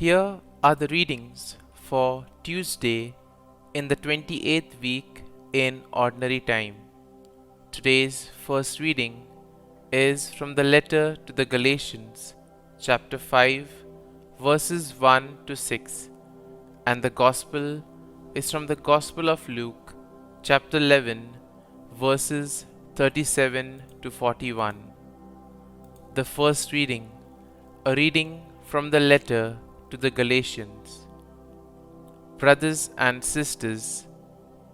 Here are the readings for Tuesday in the 28th week in Ordinary Time. Today's first reading is from the letter to the Galatians, chapter 5, verses 1 to 6, and the Gospel is from the Gospel of Luke, chapter 11, verses 37 to 41. The first reading, a reading from the letter to the Galatians. Brothers and sisters,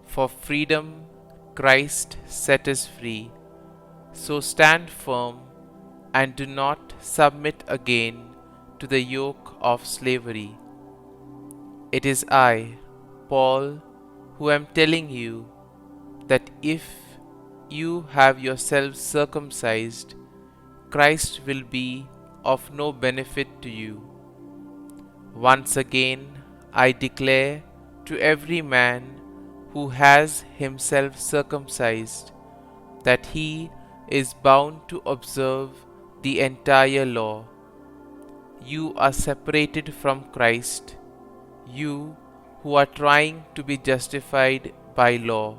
for freedom Christ set us free, so stand firm and do not submit again to the yoke of slavery. It is I, Paul, who am telling you that if you have yourselves circumcised, Christ will be of no benefit to you. Once again, I declare to every man who has himself circumcised that he is bound to observe the entire law. You are separated from Christ, you who are trying to be justified by law.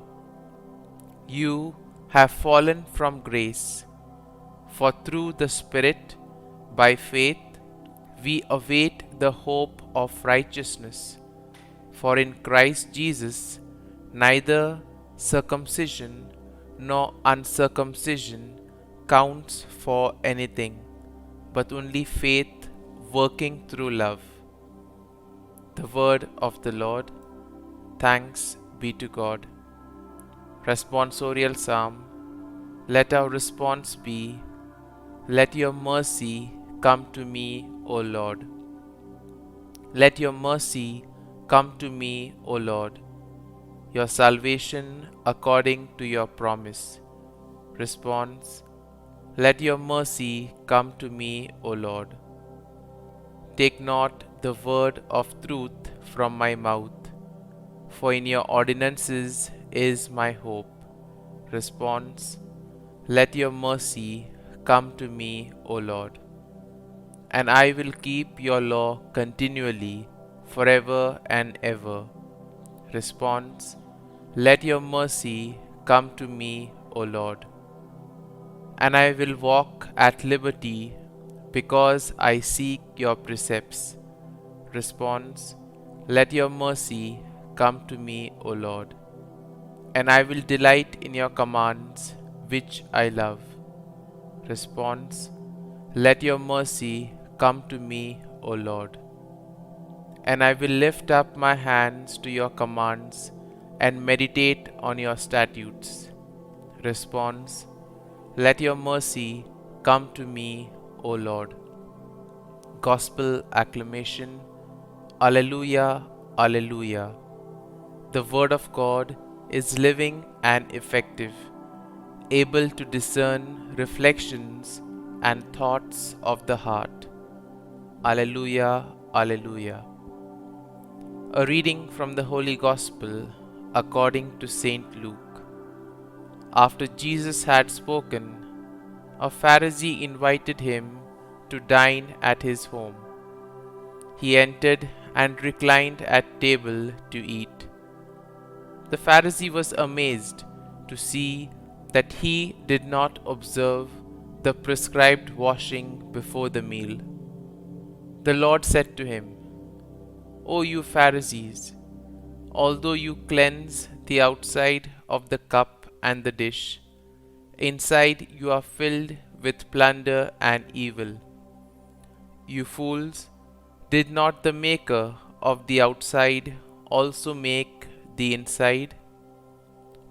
You have fallen from grace, for through the Spirit, by faith, we await the hope of righteousness. For in Christ Jesus, neither circumcision nor uncircumcision counts for anything, but only faith working through love. The word of the Lord. Thanks be to God. Responsorial Psalm. Let our response be, let your mercy come to me, O Lord. Let your mercy come to me, O Lord. Your salvation according to your promise. Response. Let your mercy come to me, O Lord. Take not the word of truth from my mouth, for in your ordinances is my hope. Response. Let your mercy come to me, O Lord. And I will keep your law continually, forever and ever. Response. Let your mercy come to me, O Lord. And I will walk at liberty, because I seek your precepts. Response. Let your mercy come to me, O Lord. And I will delight in your commands, which I love. Response. Let your mercy come to me, O Lord. And I will lift up my hands to your commands and meditate on your statutes. Response. Let your mercy come to me, O Lord. Gospel acclamation. Alleluia, Alleluia. The word of God is living and effective, able to discern reflections and thoughts of the heart. Alleluia, Alleluia. A reading from the Holy Gospel according to Saint Luke. After Jesus had spoken, a Pharisee invited him to dine at his home. He entered and reclined at table to eat. The Pharisee was amazed to see that he did not observe the prescribed washing before the meal. The Lord said to him, O you Pharisees, although you cleanse the outside of the cup and the dish, inside you are filled with plunder and evil. You fools, did not the Maker of the outside also make the inside?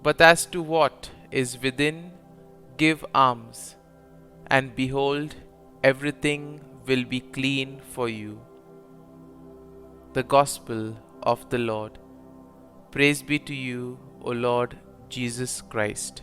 But as to what is within, give alms, and behold, everything will be clean for you. The Gospel of the Lord. Praise be to you, O Lord Jesus Christ.